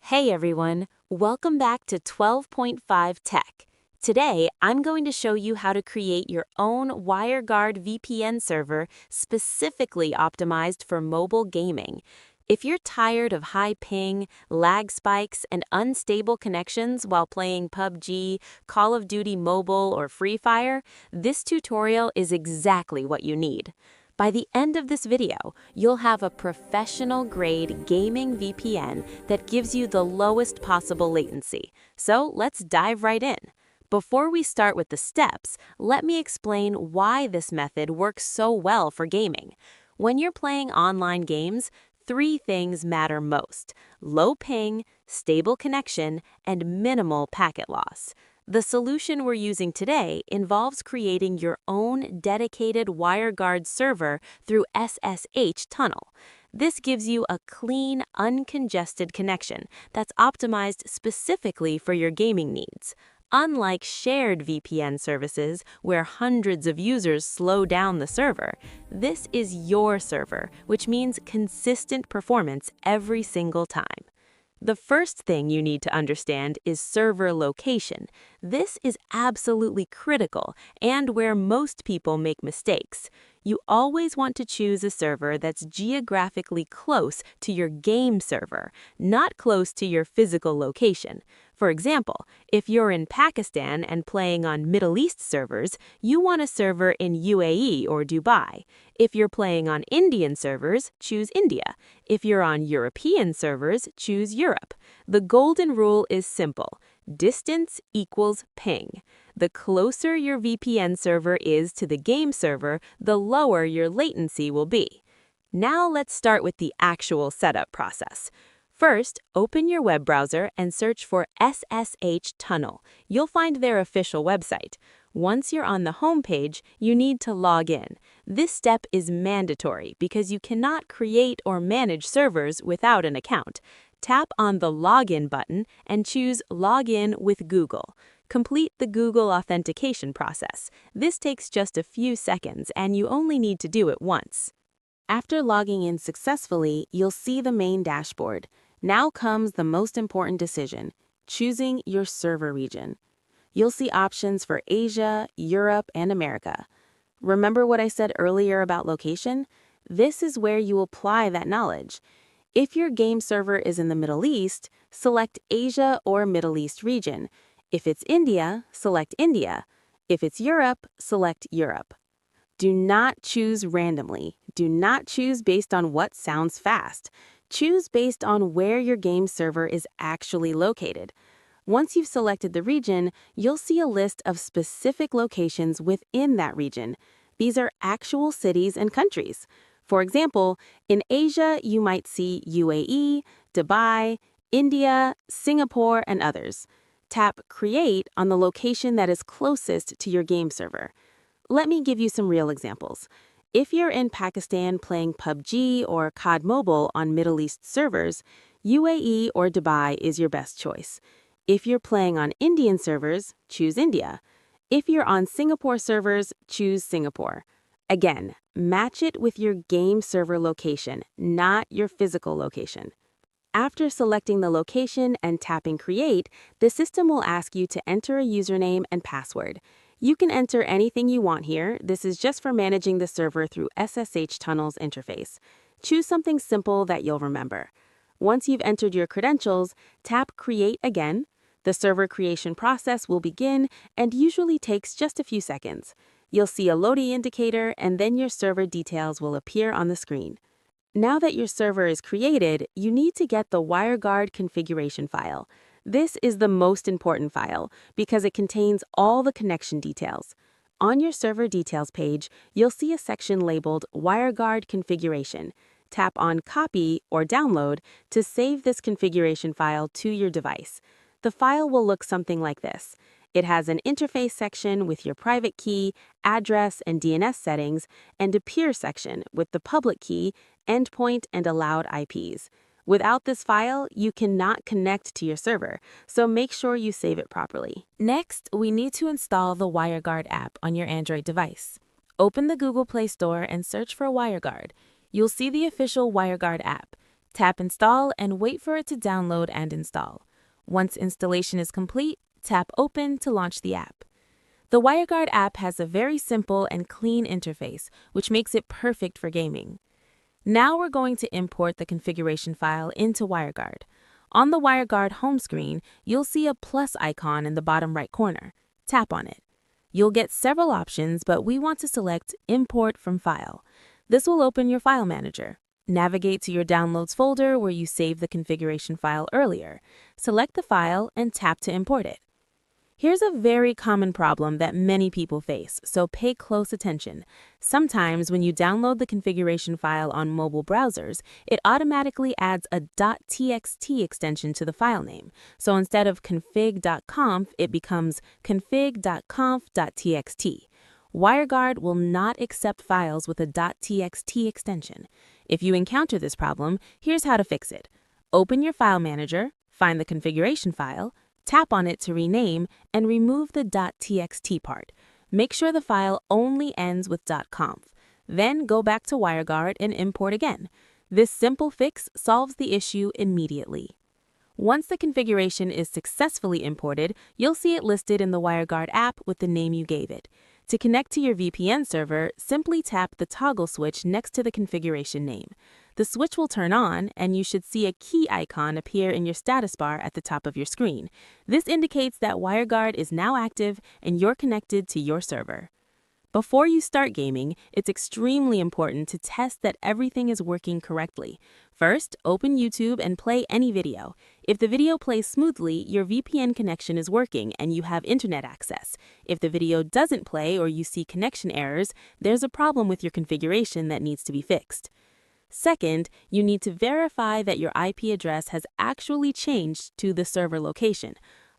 Hey everyone, welcome back to 12.5 Tech. Today, I'm going to show you how to create your own WireGuard VPN server specifically optimized for mobile gaming. If you're tired of high ping, lag spikes, and unstable connections while playing PUBG, Call of Duty Mobile, or Free Fire, this tutorial is exactly what you need. By the end of this video, you'll have a professional-grade gaming VPN that gives you the lowest possible latency. So let's dive right in. Before we start with the steps, let me explain why this method works so well for gaming. When you're playing online games, three things matter most: low ping, stable connection, and minimal packet loss. The solution we're using today involves creating your own dedicated WireGuard server through SSH Tunnel. This gives you a clean, uncongested connection that's optimized specifically for your gaming needs. Unlike shared VPN services where hundreds of users slow down the server, this is your server, which means consistent performance every single time. The first thing you need to understand is server location. This is absolutely critical and where most people make mistakes. You always want to choose a server that's geographically close to your game server, not close to your physical location. For example, if you're in Pakistan and playing on Middle East servers, you want a server in UAE or Dubai. If you're playing on Indian servers, choose India. If you're on European servers, choose Europe. The golden rule is simple: distance equals ping. The closer your VPN server is to the game server, the lower your latency will be. Now let's start with the actual setup process. First, open your web browser and search for SSH Tunnel. You'll find their official website. Once you're on the home page, you need to log in. This step is mandatory because you cannot create or manage servers without an account. Tap on the Login button and choose Login with Google. Complete the Google authentication process. This takes just a few seconds and you only need to do it once. After logging in successfully, you'll see the main dashboard. Now comes the most important decision: choosing your server region. You'll see options for Asia, Europe, and America. Remember what I said earlier about location? This is where you apply that knowledge. If your game server is in the Middle East, select Asia or Middle East region. If it's India, select India. If it's Europe, select Europe. Do not choose randomly. Do not choose based on what sounds fast. Choose based on where your game server is actually located. Once you've selected the region, you'll see a list of specific locations within that region. These are actual cities and countries. For example, in Asia, you might see UAE, Dubai, India, Singapore, and others. Tap Create on the location that is closest to your game server. Let me give you some real examples. If you're in Pakistan playing PUBG or COD Mobile on Middle East servers, UAE or Dubai is your best choice. If you're playing on Indian servers, choose India. If you're on Singapore servers, choose Singapore. Again, match it with your game server location, not your physical location. After selecting the location and tapping Create, the system will ask you to enter a username and password. You can enter anything you want here. This is just for managing the server through SSH Tunnel's interface. Choose something simple that you'll remember. Once you've entered your credentials, tap Create again. The server creation process will begin and usually takes just a few seconds. You'll see a loading indicator and then your server details will appear on the screen. Now that your server is created, you need to get the WireGuard configuration file. This is the most important file because it contains all the connection details. On your server details page, you'll see a section labeled WireGuard Configuration. Tap on Copy or Download to save this configuration file to your device. The file will look something like this. It has an interface section with your private key, address, and DNS settings, and a peer section with the public key, endpoint, and allowed IPs. Without this file, you cannot connect to your server, so make sure you save it properly. Next, we need to install the WireGuard app on your Android device. Open the Google Play Store and search for WireGuard. You'll see the official WireGuard app. Tap Install and wait for it to download and install. Once installation is complete, tap Open to launch the app. The WireGuard app has a very simple and clean interface, which makes it perfect for gaming. Now we're going to import the configuration file into WireGuard. On the WireGuard home screen, you'll see a plus icon in the bottom right corner. Tap on it. You'll get several options, but we want to select Import from File. This will open your file manager. Navigate to your Downloads folder where you saved the configuration file earlier. Select the file and tap to import it. Here's a very common problem that many people face, so pay close attention. Sometimes when you download the configuration file on mobile browsers, it automatically adds a .txt extension to the file name. So instead of config.conf, it becomes config.conf.txt. WireGuard will not accept files with a .txt extension. If you encounter this problem, here's how to fix it. Open your file manager, find the configuration file, tap on it to rename, and remove the .txt part. Make sure the file only ends with .conf. Then go back to WireGuard and import again. This simple fix solves the issue immediately. Once the configuration is successfully imported, you'll see it listed in the WireGuard app with the name you gave it. To connect to your VPN server, simply tap the toggle switch next to the configuration name. The switch will turn on, and you should see a key icon appear in your status bar at the top of your screen. This indicates that WireGuard is now active and you're connected to your server. Before you start gaming, it's extremely important to test that everything is working correctly. First, open YouTube and play any video. If the video plays smoothly, your VPN connection is working and you have internet access. If the video doesn't play or you see connection errors, there's a problem with your configuration that needs to be fixed. Second, you need to verify that your IP address has actually changed to the server location.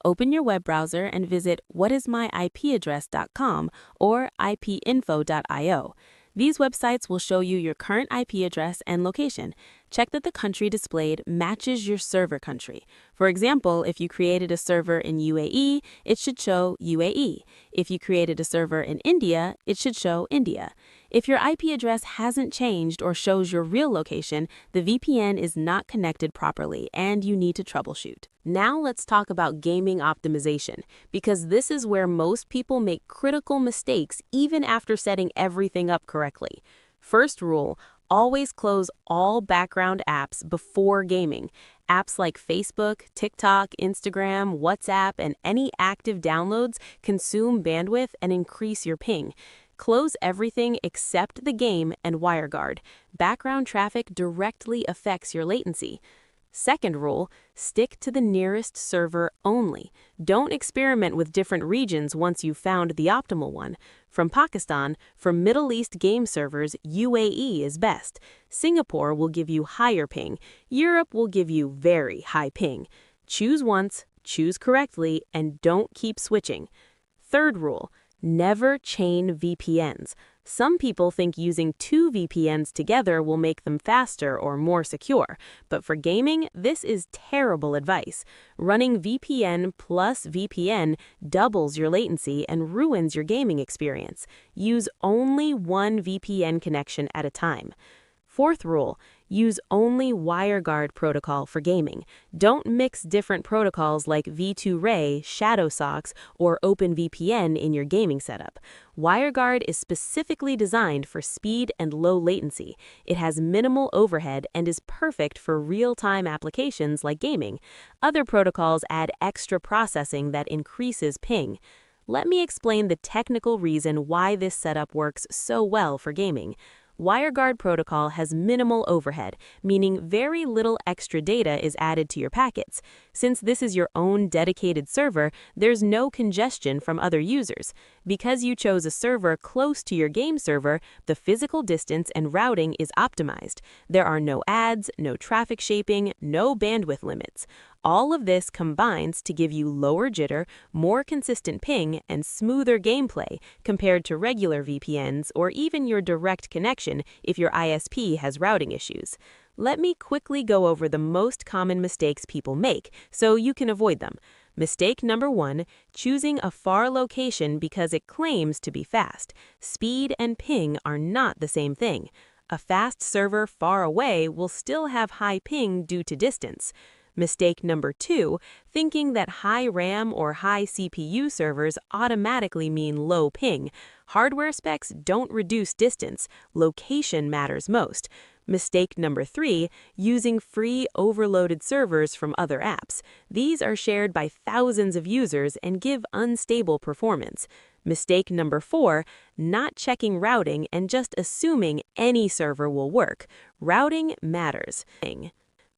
Open your web browser and visit whatismyipaddress.com or ipinfo.io. These websites will show you your current IP address and location. Check that the country displayed matches your server country. For example, if you created a server in UAE, it should show UAE. If you created a server in India, it should show India. If your IP address hasn't changed or shows your real location, the VPN is not connected properly and you need to troubleshoot. Now let's talk about gaming optimization, because this is where most people make critical mistakes even after setting everything up correctly. First rule, always close all background apps before gaming. Apps like Facebook, TikTok, Instagram, WhatsApp, and any active downloads consume bandwidth and increase your ping. Close everything except the game and WireGuard. Background traffic directly affects your latency. Second rule, stick to the nearest server only. Don't experiment with different regions once you've found the optimal one. From Pakistan, for Middle East game servers, UAE is best. Singapore will give you higher ping. Europe will give you very high ping. Choose once, choose correctly, and don't keep switching. Third rule, never chain VPNs. Some people think using 2 VPNs together will make them faster or more secure, but for gaming, this is terrible advice. Running VPN plus VPN doubles your latency and ruins your gaming experience. Use only one VPN connection at a time. Fourth rule, use only WireGuard protocol for gaming. Don't mix different protocols like V2Ray, ShadowSox, or OpenVPN in your gaming setup. WireGuard is specifically designed for speed and low latency. It has minimal overhead and is perfect for real-time applications like gaming. Other protocols add extra processing that increases ping. Let me explain the technical reason why this setup works so well for gaming. WireGuard protocol has minimal overhead, meaning very little extra data is added to your packets. Since this is your own dedicated server, there's no congestion from other users. Because you chose a server close to your game server, the physical distance and routing is optimized. There are no ads, no traffic shaping, no bandwidth limits. All of this combines to give you lower jitter, more consistent ping, and smoother gameplay compared to regular VPNs or even your direct connection if your ISP has routing issues. Let me quickly go over the most common mistakes people make so you can avoid them. Mistake number 1, choosing a far location because it claims to be fast. Speed and ping are not the same thing. A fast server far away will still have high ping due to distance. Mistake number 2, thinking that high RAM or high CPU servers automatically mean low ping. Hardware specs don't reduce distance, location matters most. Mistake number 3, using free overloaded servers from other apps. These are shared by thousands of users and give unstable performance. Mistake number 4, not checking routing and just assuming any server will work. Routing matters.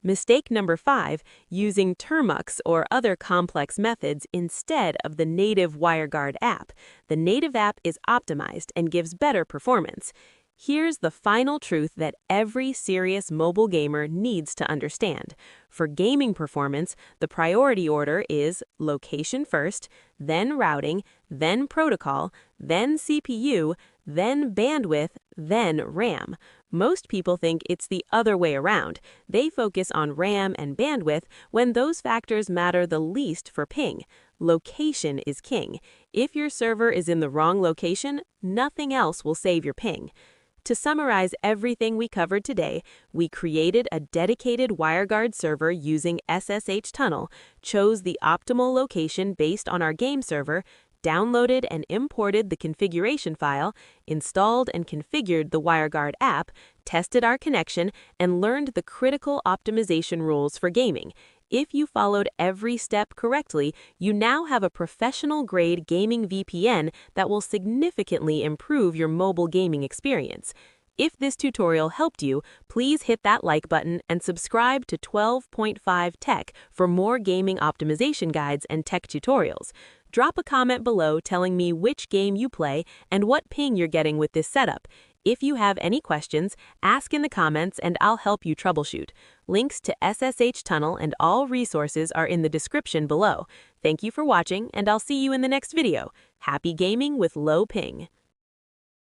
Mistake number 5, using termux or other complex methods instead of the native WireGuard app. The native app is optimized and gives better performance. Here's the final truth that every serious mobile gamer needs to understand. For gaming performance, the priority order is location first, then routing, then protocol, then CPU, then bandwidth, then RAM. Most people think it's the other way around. They focus on RAM and bandwidth when those factors matter the least for ping. Location is king. If your server is in the wrong location, nothing else will save your ping. To summarize everything we covered today, we created a dedicated WireGuard server using SSH Tunnel, chose the optimal location based on our game server, downloaded and imported the configuration file, installed and configured the WireGuard app, tested our connection, and learned the critical optimization rules for gaming. If you followed every step correctly, you now have a professional-grade gaming VPN that will significantly improve your mobile gaming experience. If this tutorial helped you, please hit that like button and subscribe to 12.5 Tech for more gaming optimization guides and tech tutorials. Drop a comment below telling me which game you play and what ping you're getting with this setup. If you have any questions, ask in the comments and I'll help you troubleshoot. Links to SSH Tunnel and all resources are in the description below. Thank you for watching, and I'll see you in the next video. Happy gaming with low ping!